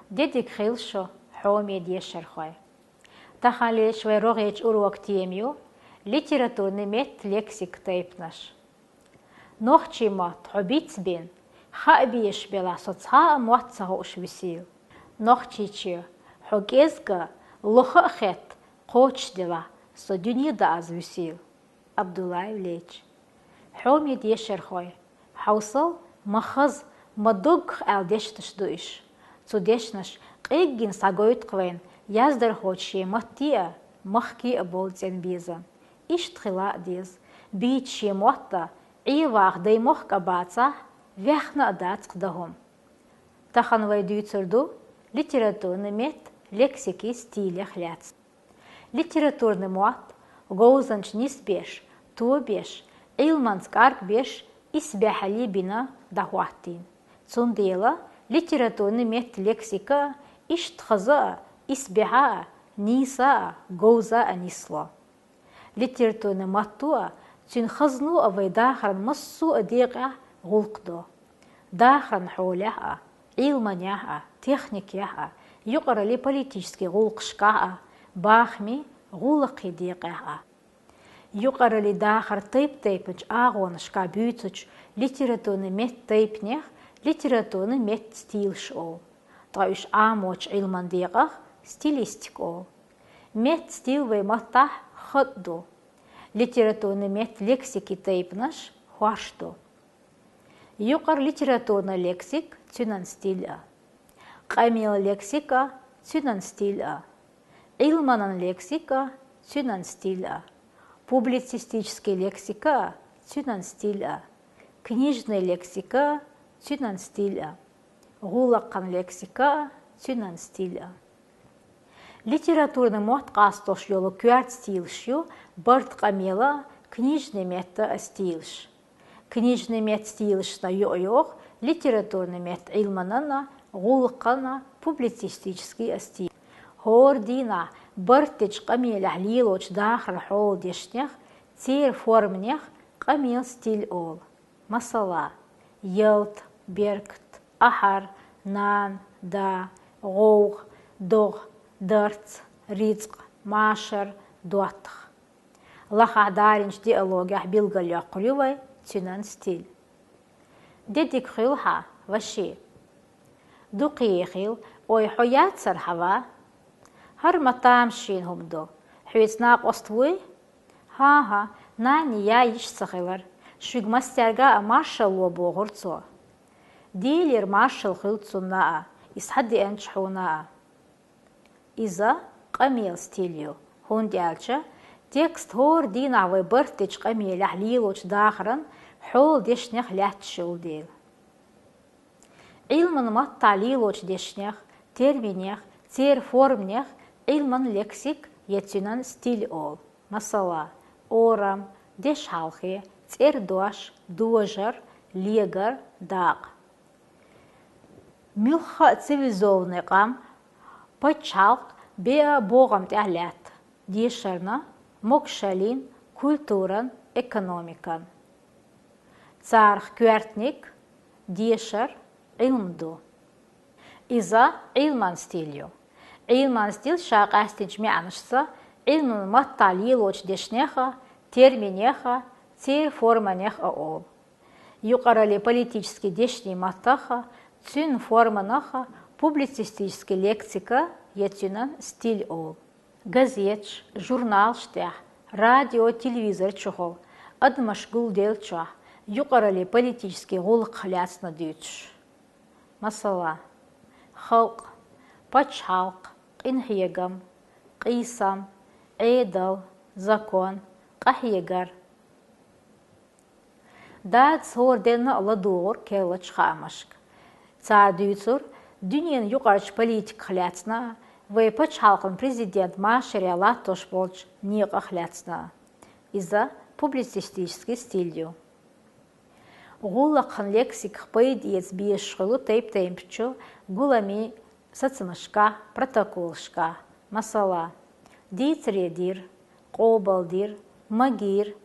Дедик хилшо хоме дешерхой. Тахалеш вайрогеч урок темью, литературный мет лексик тейпнаш. Нохчима тхобицбин, хабиеш бела соцха муатсахо ушвисил. Нохчичи хогезга лохахет коч дела со дюнида азвисил. Абдуллаев леч. Хоме дешерхой. Хаусал махаз мадуг алдешташ дуиш. Цудешнаш قيجين ساقويت قوين يازدر خوشي مطيئة مخكي أبولتين بيزا إشت خلاء ديز بيت شي موطة عيواق دي مخك أباطة ويخنا أدات قدهم تخن ويدو تردو لتراتورن ميت لكسيكي ستيلي خلات لتراتورن موط غوزنش نيس بيش تو بيش إلمانس كارك بيش إسبيحالي بنا دهواتين تسونديلا لتراتورن ميت لكسيكا إشتخزا إسبيحا نيسا غوزا أنيسلا لتراتورن ماتوا تين خزنو أوي داخرن مصو أديقع غلقدو داخرن حولها علمانيها تخنيكيها يقرأ لي политический غلقشكاها باخمي غلقي ديقها يقرأ لي داخر تيبنش آغونشكا بيوتش لتراتورن ميت تيبنيخ لتراتورن ميت ستيلش أو طايش آموش علمان ديقه ستيليستيك أو ميت ستيل ويمتح خدو لتراتورن ميت لكسيكي تيبنش خواشدو يقر لتراتورن لكسيك تنان ستيلا قاميل لكسيكا تنان ستيلا علمان لكسيكا تنان ستيلا публицистическая лексика тюнан стиля книжная лексика тюнан стиля гулаккан лексика тюнан стиля литературный мот кастош йолу кюарт стилшю барт камела книжный мета стилш книжный мет стилш на йоёх литературный мет илманана гулаккана публицистический стиль هوردينا برتج قميل حليلوش داخل حول ديشنيخ تير فورمنيخ قميل ستيل أول مثلا يلت بيركت أحر نان دا غوغ دوغ درت رزق ماشر دواتخ لخا دارنش ديالوجح بيلغل يقريوي تنان ستيل ديدك خيلها وشي دوقيخيل أوي حيات سرحوا هر مطام شين هم دو حويتناق أستوي ها ناني يا يش صغير شوق مسترجع مارشال وبوغرتو ديلير مارشال خلطو نا يسحدي انشحونا إذا قميل ستيليو هون ديالشا تكست هور دينا وبرتج قميل حليلوش داخرن حول ديشنيخ لاتشل ديل علم مطع ليلوش ديشنيخ ترمينيخ تير فورمنيخ علمان لكسيك يتنان ستيل أول مثلا أورام ديش حالخي تير دوش دوجر ليجر داق ملخا цивилизованный قام بتشالق بيا بوغم تعلات ديشرنا مكشالين كولتوران экономикан царх кюартник дишер علمدو إذا علمان ستيليو علمان ستيل شاقاستنج معنشسا علم مطع ليلوش ديشنيخا терминеха تير فورمانيخ أول يقرأ لي политический дешний матаха цюн форманаха публицистический лексика етюнан стиль ол газетш журнал штях радио телевизор чухол адмашгул делчах يقرأ لي политический غلق خلاصنا ديتش مثلا خلق بچحلق قنهيجم قيسم عيدل закон قهيجر داد صور دينا الله دور كيلوش خامشك تعديتور دنيا يقرأش политик خلاتنا ويبچحلقن президент машеря латош болч ника خلاتنا из-за публицистический стилью غулакхан лексик поэдиец биешхылу тейп-теймпчу гулами сацмышка протоколшка масала дитредир قوبالدير مغير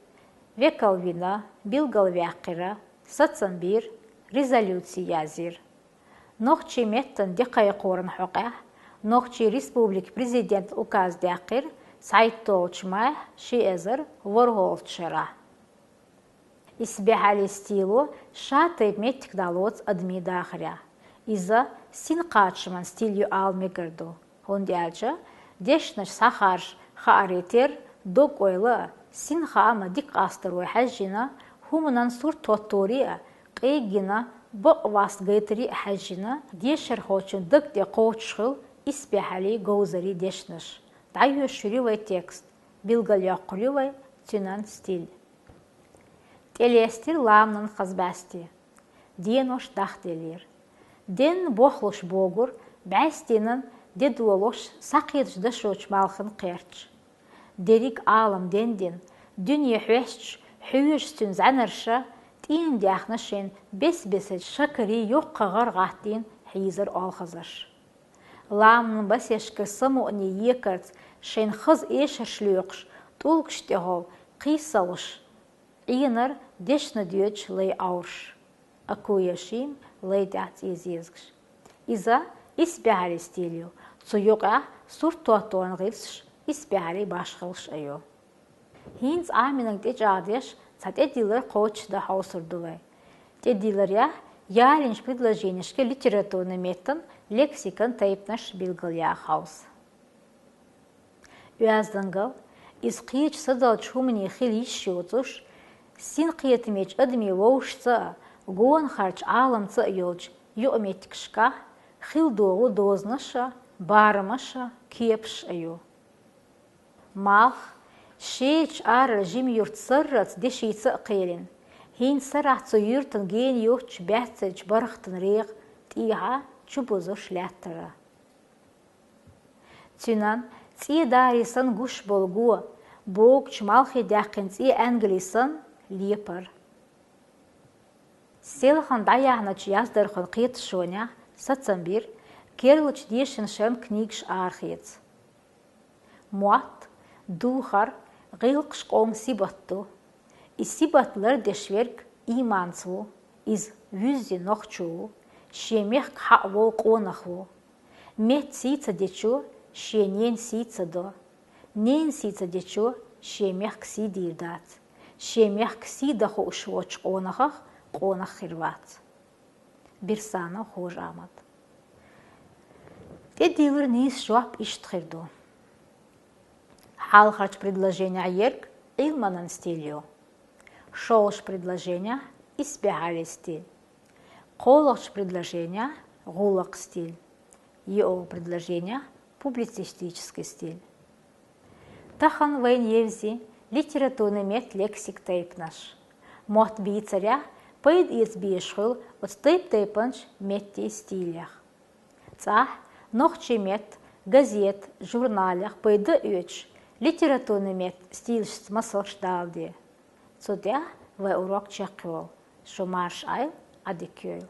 ويكالوينا بيلغالوياقرا ساتسنبير ريزولюция язир Нохчи меттен декай корын хоқя, нохчи республик президент указ дякир, сайттолчмай шиезер ворголчера. Избехали стилу шатый меттик далоц адми дахря. Иза синқачман стилью алмигерду. Хондяджа дешнаш сахарш хааритер док ойла синхаама дик аструй хажина хумнан сур тотория қейгина бақваст гейтри хажина дешер хочун дик де қоучхыл избехали гоузари дешнаш. Дайю шуривай текст, билгал яқуривай тюнан стиль. Телестир ламнан хазбасти. Денош дахделир. Ден бохлуш богур, бәстенін дедуолош сақидж дашоч малхын қерч. Дерик алам денден, дүние хүэшч, хүэшстін занырша, тиін дяхнашен бес-бесет шакари йоқ қағар ғаттен хейзір алхазаш. Ламнын басешкір самуыне екірц, шен қыз ешіршлюқш, толкштեղով қисалыш, иінір дешні дүйеч лей аурш. Акуяшим лей дяц езезгш. Иза избяхали стилю, цуюқа суртуатуан ғивсш, избяхали башқылш айо. Хинц аминің деч адеш, цат эдилер қоучда хаусырдулай. Эдилер я ялинш предложенишке литературный метн лексикан тайпнаш билгал хаус. Уяздангал, из қиеч садал чумни хил ищиуцуш, син қиетмеч адми воушца, гуан харч аламца йолч, юометикшка, хил доғу дознаша, барымаша, кепш айо. Малх, шеч ар жим юрт сыррац дешейца қиелин. Хин сарахцу юртын ген йоч бәтсеч барахтын реғ, тиға чубузу шляттара. Тюнан, ци дарисан гуш болгуа, бог чмалхи дяқин ци англисан лепар. Селхан даяхнач яздархан қиет шоня, сацамбир, керлыч дешин шем книгш архиец. Муат, духар, ғилқш қоң сибатту, и сибатлар дешверк иманцу, из вюзи нохчу, шемех кхавол қонаху, мет сица дечу, ше нен сица до, нен сица дечу, шемех кси дирдат, шемех кси даху ушвоч қонахах, қонах хирват. Бирсана хож амад. Эдилер низ жуап иштхирду. Халхач предложения ерк илманан стилью. Шолш предложения избегали стиль. Колош предложения гулак стиль. Йо предложения публицистический стиль. Тахан вейн евзи литературный мет лексик тейп наш. Мот бийцаря пейд избиешхыл от тейп-тейпанч метти стилях. Цах нохчи мет газет, журналях пейда үч литературный мет стильш масылш далди. Цудя вай урок чекол, шо марш айл адикёйл.